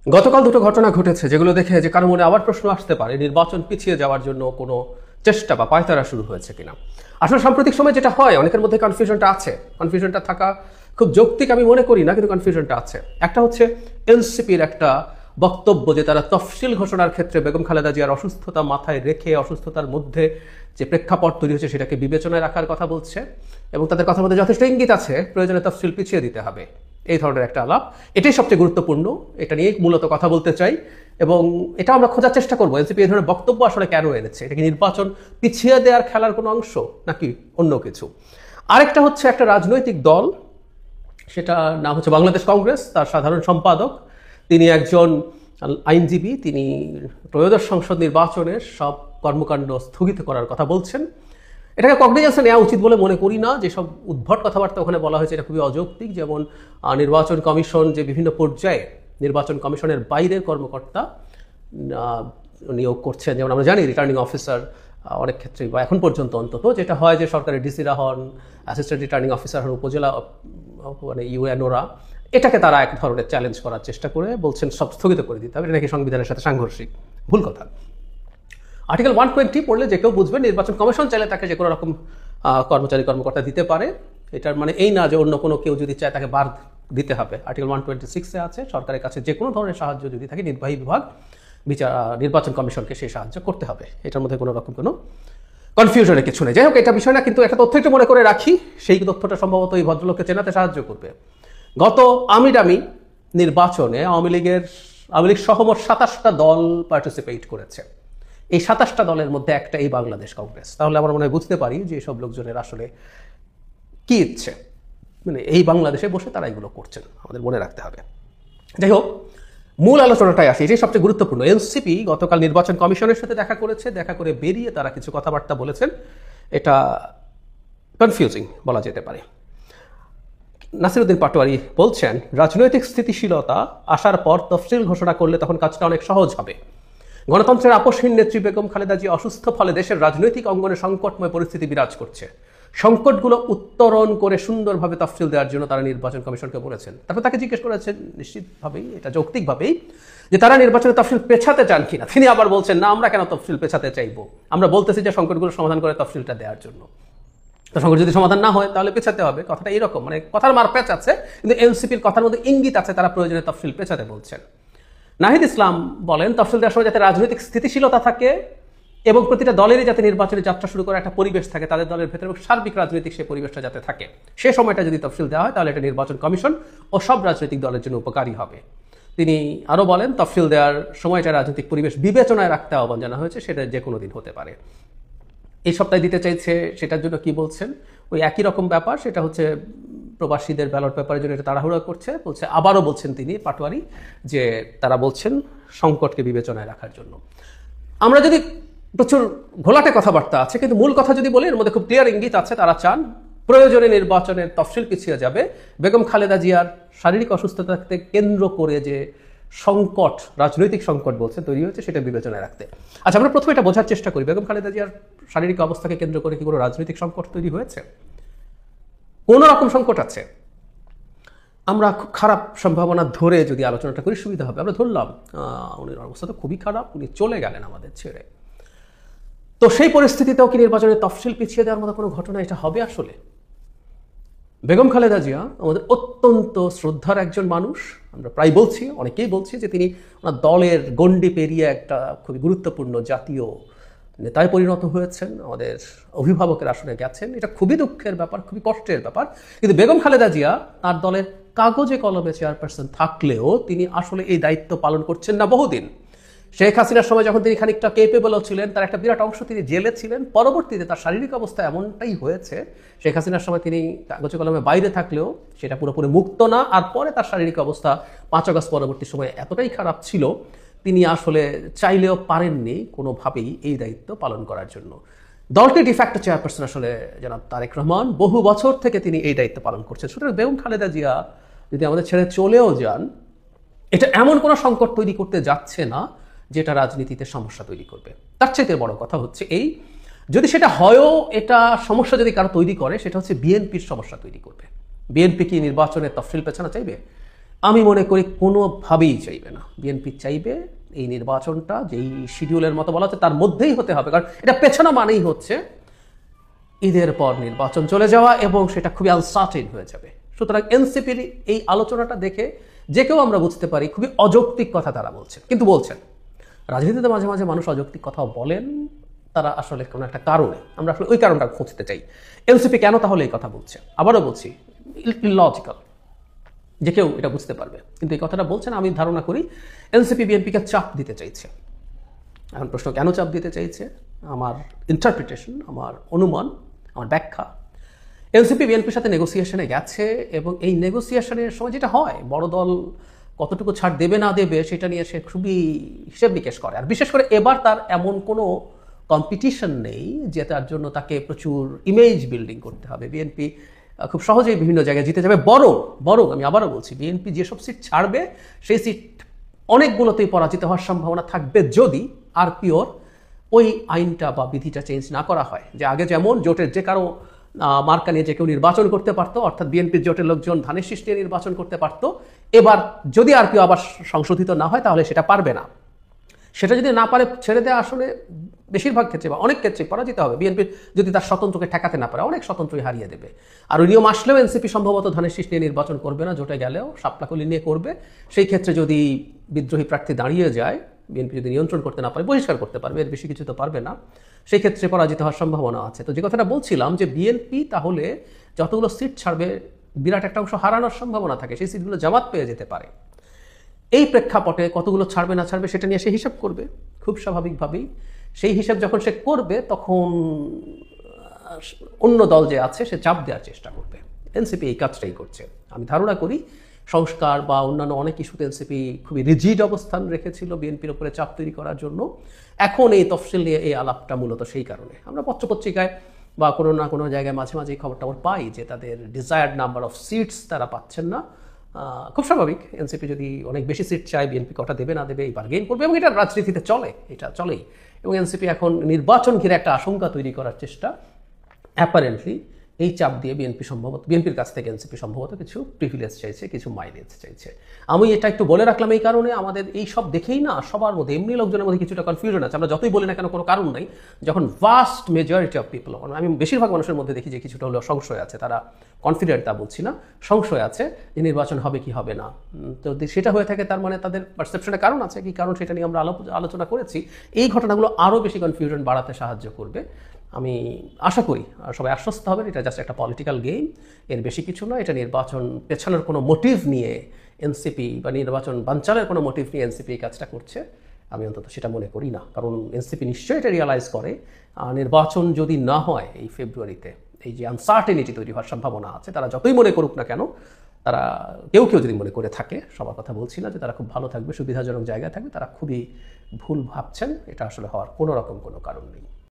গতকাল দুটো ঘটনা ঘটেছে যেগুলো দেখে যে কারো মনে আবার প্রশ্ন আসতে পারে নির্বাচন পিছিয়ে যাওয়ার জন্য কোনো চেষ্টা বা পায়তারা শুরু হয়েছে কিনা। আসলে সাম্প্রতিক সময় যেটা হয়, অনেকের মধ্যে কনফিউশনটা আছে, কনফিউশনটা থাকা খুব যৌক্তিক আমি মনে করি না, কিন্তু কনফিউশনটা আছে। একটা হচ্ছে এনসিপির একটা বক্তব্য যে তারা তফসিল ঘোষণার ক্ষেত্রে বেগম খালেদা জিয়ার অসুস্থতা মাথায় রেখে অসুস্থতার মধ্যে যে প্রেক্ষাপট তৈরি হচ্ছে সেটাকে বিবেচনায় রাখার কথা বলছে, এবং তাদের কথার মধ্যে যথেষ্ট ইঙ্গিত আছে প্রয়োজনে তফসিল পিছিয়ে দিতে হবে। এই ধরনের একটা আলাপ, এটাই সবচেয়ে গুরুত্বপূর্ণ, এটা নিয়ে মূলত কথা বলতে চাই এবং এটা আমরা খোঁজার চেষ্টা করবো এনসিপি এই ধরনের বক্তব্য আসলে কেন এনেছে। এটা কি নির্বাচন পিছিয়ে দেওয়ার খেলার কোনো অংশ নাকি অন্য কিছু? আরেকটা হচ্ছে একটা রাজনৈতিক দল, সেটা নাম হচ্ছে বাংলাদেশ কংগ্রেস, তার সাধারণ সম্পাদক তিনি একজন আইনজীবী, তিনি ত্রয়োদশ সংসদ নির্বাচনের সব কর্মকাণ্ড স্থগিত করার কথা বলছেন। এটাকে কগনিজেন্সে নেওয়া উচিত বলে মনে করি না। যেসব উদ্ভট কথাবার্তা ওখানে বলা হয়েছে এটা খুবই অযৌক্তিক। যেমন নির্বাচন কমিশন যে বিভিন্ন পর্যায়ে নির্বাচন কমিশনের বাইরের কর্মকর্তা নিয়োগ করছেন, যেমন আমরা জানি রিটার্নিং অফিসার অনেক ক্ষেত্রেই বা এখন পর্যন্ত অন্তত যেটা হয় যে সরকারের ডিসিরা হন, অ্যাসিস্ট্যান্ট রিটার্নিং অফিসার হন, উপজেলা মানে ইউএনওরা, এটাকে তারা এক ধরনের চ্যালেঞ্জ করার চেষ্টা করে বলছেন সব স্থগিত করে দিতে হবে, এটা নাকি সংবিধানের সাথে সাংঘর্ষিক। ভুল কথা। আর্টিকেল 120 পড়লে যে কেউ বুঝবে নির্বাচন কমিশন চাইলে তাকে যে কোনো রকম কর্মকর্তা দিতে পারে। এটার মানে এই না যে অন্য কোনো কেউ যদি চায় তাকে বাদ দিতে হবে। আর্টিকেল 126 আছে সরকারের কাছে যে কোনো ধরনের সাহায্য যদি থাকে নির্বাহী বিভাগ নির্বাচন কমিশনকে সেই সাহায্য করতে হবে। এটার মধ্যে কোনো রকম কোনো কনফিউশনের কিছু নেই। যাই হোক, এটা বিষয় না, কিন্তু একটা তথ্য একটু মনে করে রাখি, সেই তথ্যটা সম্ভবত এই ভদ্রলোককে চেনাতে সাহায্য করবে। গত আমিরামি নির্বাচনে আওয়ামী লীগ সহ মোট 27টা দল পার্টিসিপেট করেছে। এই 27টা দলের মধ্যে একটা এই বাংলাদেশ কংগ্রেস। তাহলে আমরা মনে হয় বুঝতে পারি যে সব লোকজনের আসলে কি ইচ্ছে, মানে এই বাংলাদেশে বসে তারা এগুলো করছেন, আমাদের মনে রাখতে হবে। যাই হোক, মূল আলোচনাটাই আসে, এটাই সবচেয়ে গুরুত্বপূর্ণ। এনসিপি গতকাল নির্বাচন কমিশনের সাথে দেখা করেছে, দেখা করে বেরিয়ে তারা কিছু কথাবার্তা বলেছেন, এটা কনফিউজিং বলা যেতে পারে। নাসিরউদ্দিন পাটোয়ারি বলছেন, রাজনৈতিক স্থিতিশীলতা আসার পর তফসিল ঘোষণা করলে তখন কাজটা অনেক সহজ হবে। গণতন্ত্রের আপসহীন নেত্রী বেগম খালেদা জিয়া অসুস্থ, ফলে দেশের রাজনৈতিক অঙ্গনে সংকটময় পরিস্থিতি বিরাজ করছে। সংকটগুলো উত্তরণ করে সুন্দরভাবে তফসিল দেওয়ার জন্য তারা নির্বাচন কমিশনকে বলেছেন। তারপর তাকে জিজ্ঞেস করেছেন নিশ্চিতভাবেই, এটা যৌক্তিকভাবেই, যে তারা নির্বাচনের তফসিল পেছাতে চান কিনা। তিনি আবার বলছেন, না, আমরা কেন তফসিল পেছাতে চাইবো, আমরা বলতেছি যে সংকটগুলো সমাধান করে তফসিলটা দেওয়ার জন্য। তো সংকট যদি সমাধান না হয় তাহলে পেছাতে হবে। কথাটা এরকম, মানে কথার মার পেঁচ আছে, কিন্তু এনসিপির কথার মধ্যে ইঙ্গিত আছে তারা প্রয়োজনে তফসিল পেছাতে বলছেন। নাহিদ ইসলাম বলেন, তফসিল দেওয়ার সময় যাতে রাজনৈতিক স্থিতিশীলতা থাকে এবং প্রতিটা দলেরই যাতে নির্বাচনে যাত্রা শুরু করার একটা পরিবেশ থাকে তাদের দলের ভেতরে, এবং সার্বিক রাজনৈতিক সেই পরিবেশটা যাতে থাকে, সে সময়টা যদি তফসিল দেওয়া হয় তাহলে এটা নির্বাচন কমিশন ও সব রাজনৈতিক দলের জন্য উপকারী হবে। তিনি আরও বলেন, তফসিল দেওয়ার সময়টা রাজনৈতিক পরিবেশ বিবেচনায় রাখতে আহ্বান জানা হয়েছে, সেটা যে কোনো দিন হতে পারে। এই সপ্তাহে দিতে চাইছে, সেটার জন্য কি বলছেন, ওই একই রকম ব্যাপার, সেটা হচ্ছে প্রবাসীদের ব্যালট পেপারের জন্য এটা তাড়াহুড়া করছে বলছে। আবারও বলছেন তিনি পাটোয়ারি যে তারা বলছেন সংকটকে বিবেচনায় রাখার জন্য। আমরা যদি প্রচুর ঘোলাটে কথাবার্তা আছে, কিন্তু মূল কথা যদি বলি এর মধ্যে খুব ক্লিয়ার ইঙ্গিত আছে, তারা চান প্রয়োজনে নির্বাচনের তফসিল পিছিয়ে যাবে বেগম খালেদা জিয়ার শারীরিক অসুস্থতাকে কেন্দ্র করে যে সংকট, রাজনৈতিক সংকট বলছে তৈরি হয়েছে, সেটা বিবেচনায় রাখতে। আচ্ছা, আমরা প্রথমে এটা বোঝার চেষ্টা করি, বেগম খালেদা জিয়ার শারীরিক অবস্থাকে কেন্দ্র করে কি কোনো রাজনৈতিক সংকট তৈরি হয়েছে? কোন রকম সংকট আছে? আমরা খুব খারাপ সম্ভাবনা ধরে যদি আলোচনাটা করি সুবিধা হবে। আমরা ধরলাম উনির অবস্থা তো খুবই খারাপ, উনি চলে গেলেন আমাদের ছেড়ে। তো সেই পরিস্থিতিতেও কি নির্বাচনের তফসিল পিছিয়ে দেওয়ার মতো কোনো ঘটনা এটা হবে আসলে? বেগম খালেদা জিয়া আমাদের অত্যন্ত শ্রদ্ধার একজন মানুষ। আমরা প্রায় বলছি, অনেকেই বলছি যে তিনি ওনার দলের গণ্ডি পেরিয়ে একটা খুবই গুরুত্বপূর্ণ জাতীয় নেতায় পরিণত হয়েছেন, আমাদের অভিভাবকের আসনে গেছেন। এটা খুবই দুঃখের ব্যাপার, খুবই কষ্টের ব্যাপার। কিন্তু বেগম খালেদা জিয়া তার দলের কাগজে কলমে চেয়ারপারসন থাকলেও তিনি আসলে এই দায়িত্ব পালন করছেন না বহুদিন। শেখ হাসিনার সময় যখন তিনি খানিকটা কেপেবলও ছিলেন, তার একটা বিরাট অংশ তিনি জেলে ছিলেন। পরবর্তীতে তার শারীরিক অবস্থা এমনটাই হয়েছে, শেখ হাসিনার সময় তিনি কাগজে কলমে বাইরে থাকলেও সেটা পুরোপুরি মুক্ত না। আর পরে তার শারীরিক অবস্থা 5 আগস্ট পরবর্তী সময়ে এতটাই খারাপ ছিল, তিনি আসলে চাইলেও পারেননি কোনোভাবেই এই দায়িত্ব পালন করার জন্য। দলটির ডিফ্যাক্টো চেয়ারপারসন আসলে জনাব তারেক রহমান, বহু বছর থেকে তিনি এই দায়িত্ব পালন করছেন। সুতরাং বেগম খালেদা জিয়া যদি আমাদের ছেড়ে চলেও যান, এটা এমন কোনো সংকট তৈরি করতে যাচ্ছে না যেটা রাজনীতিতে সমস্যা তৈরি করবে। তার চাইতে বড় কথা হচ্ছে এই, যদি সেটা হয়ও, এটা সমস্যা যদি কারো তৈরি করে, সেটা হচ্ছে বিএনপির সমস্যা তৈরি করবে। বিএনপি কি নির্বাচনের তফসিল পেছানো চাইবে? আমি মনে করি কোনোভাবেই চাইবে না। বিএনপি চাইবে এই নির্বাচনটা যেই শিডিউলের মতো বলা হচ্ছে তার মধ্যেই হতে হবে, কারণ এটা পেছানো মানেই হচ্ছে ঈদের পর নির্বাচন চলে যাওয়া এবং সেটা খুবই আনসার্টেন হয়ে যাবে। সুতরাং এনসিপির এই আলোচনাটা দেখে যে কেউ আমরা বুঝতে পারি খুবই অযৌক্তিক কথা তারা বলছেন, কিন্তু বলছেন। রাজনীতিতে মাঝে মাঝে মানুষ অযৌক্তিক কথাও বলেন, তারা আসলে কোনো একটা কারণে, আমরা আসলে ওই কারণটা খুঁজতে চাই। এনসিপি কেন তাহলে এই কথা বলছে? আবারও বলছি, ইললজিক্যাল, যে কেউ এটা বুঝতে পারবে, কিন্তু এই কথাটা বলছেন আমি ধারণা করি এনসিপি বিএনপিকে চাপ দিতে চাইছে। এখন প্রশ্ন, কেন চাপ দিতে চাইছে? আমার ইন্টারপ্রিটেশন, আমার অনুমান, আমার ব্যাখ্যা, এনসিপি বিএনপির সাথে নেগোসিয়েশনে গেছে এবং এই নেগোসিয়েশনের সময় যেটা হয়, বড় দল কতটুকু ছাড় দেবে না দেবে সেটা নিয়ে সে খুবই হিসেব নিকেশ করে। আর বিশেষ করে এবার তার এমন কোনো কম্পিটিশন নেই যে তার জন্য তাকে প্রচুর ইমেজ বিল্ডিং করতে হবে। বিএনপি খুব সহজেই বিভিন্ন জায়গায় জিতে যাবে। বরং আমি আবারও বলছি, বিএনপি যেসব সিট ছাড়বে সেই সিট অনেকগুলোতেই পরাজিত হওয়ার সম্ভাবনা থাকবে যদি আরপিওর ওই আইনটা বা বিধিটা চেঞ্জ না করা হয়। যে আগে যেমন জোটের যে কারো মার্কা নিয়ে যে কেউ নির্বাচন করতে পারতো, অর্থাৎ বিএনপির জোটের লোকজন ধানের শীষ নিয়ে নির্বাচন করতে পারতো, এবার যদি আরপিও আবার সংশোধিত না হয় তাহলে সেটা পারবে না। সেটা যদি না পারে ছেড়ে দেওয়া আসলে বেশিরভাগ ক্ষেত্রে বা অনেক ক্ষেত্রে পরাজিত হবে। বিএনপি যদি তার স্বতন্ত্রকে ঠেকাতে না পারে অনেক স্বতন্ত্রই হারিয়ে দেবে। আর ওই নিয়ম আসলেও এনসিপি সম্ভবত ধানের শীষ নিয়ে নির্বাচন করবে না, জোটে গেলেও শাপলাকলি নিয়ে করবে। সেই ক্ষেত্রে যদি বিদ্রোহী প্রার্থী দাঁড়িয়ে যায়, বিএনপি যদি নিয়ন্ত্রণ করতে না পারে, বহিষ্কার করতে পারবে, এর বেশি কিছু তো পারবে না, সেই ক্ষেত্রে পরাজিত হওয়ার সম্ভাবনা আছে। তো যে কথাটা বলছিলাম যে বিএনপি তাহলে যতগুলো সিট ছাড়বে বিরাট একটা অংশ হারানোর সম্ভাবনা থাকে, সেই সিটগুলো জামাত পেয়ে যেতে পারে। এই প্রেক্ষাপটে কতগুলো ছাড়বে না ছাড়বে সেটা নিয়ে সে হিসাব করবে খুব স্বাভাবিকভাবেই। সেই হিসাব যখন সে করবে তখন অন্য দল যে আছে সে চাপ দেওয়ার চেষ্টা করবে। এনসিপি এই কাজটাই করছে। আমি ধারণা করি সংস্কার বা অন্যান্য অনেক ইস্যুতে এনসিপি খুবই রিজিড অবস্থান রেখেছিল বিএনপির উপরে চাপ তৈরি করার জন্য। এখন এই তফসিল নিয়ে এই আলাপটা মূলত সেই কারণে। আমরা পত্রপত্রিকায় বা কোনো না কোনো জায়গায় মাঝে মাঝে এই খবরটা পাই যে তাদের ডিজায়ার্ড নাম্বার অফ সিটস তারা পাচ্ছেন না। খুব স্বাভাবিক, এনসিপি যদি অনেক বেশি সিট চায় বিএনপি কটা দেবে না দেবে এই বার্গেইন করবে এবং এটা রাজনীতিতে চলে, এটা চলেই। এবং এনসিপি এখন নির্বাচন ঘিরে একটা আশঙ্কা তৈরি করার চেষ্টা, অ্যাপারেন্টলি এই চাপ দিয়ে বিএনপির কাছ থেকে এনসিপি সম্ভবত কিছু প্রিভিলেজ চাইছে, কিছু মাইলেজ চাইছে। আমি এটা একটু বলে রাখলাম এই কারণে, আমাদের এই সব দেখেই না সবার মধ্যে এমনি লোকজনের মধ্যে কিছুটা কনফিউশন আছে। আমরা যতই বলি না কেন কোনো কারণ নাই, যখন ভাস্ট মেজরিটি অফ পিপল, আমি বেশিরভাগ মানুষের মধ্যে দেখি যে কিছুটা হলেও সংশয় আছে, তারা কনফিডেন্ট তা বলছি না, সংশয় আছে যে নির্বাচন হবে কি হবে না। তো সেটা হয়ে থাকে তার মানে তাদের পারসেপশনের কারণ আছে, কি কারণ সেটা নিয়ে আমরা আলোচনা করেছি। এই ঘটনাগুলো আরও বেশি কনফিউশন বাড়াতে সাহায্য করবে। আমি আশা করি সবাই আশ্বস্ত হবেন এটা জাস্ট একটা পলিটিক্যাল গেম, এর বেশি কিছু নয়। এটা নির্বাচন পেছানোর কোনো মোটিভ নিয়ে এনসিপি বা নির্বাচন বানচালের কোনো মোটিভ নিয়ে এনসিপি এই কাজটা করছে, আমি অন্তত সেটা মনে করি না। কারণ এনসিপি নিশ্চয়ই এটা রিয়ালাইজ করে নির্বাচন যদি না হয় এই ফেব্রুয়ারিতে এই যে আনসার্টেনিটি তৈরি হওয়ার সম্ভাবনা আছে, তারা যতই মনে করুক না কেন, তারা কেউ যদি মনে করে থাকে, সবার কথা বলছি না যে তারা খুব ভালো থাকবে, সুবিধাজনক জায়গায় থাকবে, তারা খুবই ভুল ভাবছেন। এটা আসলে হওয়ার কোনো রকম কোনো কারণ নেই।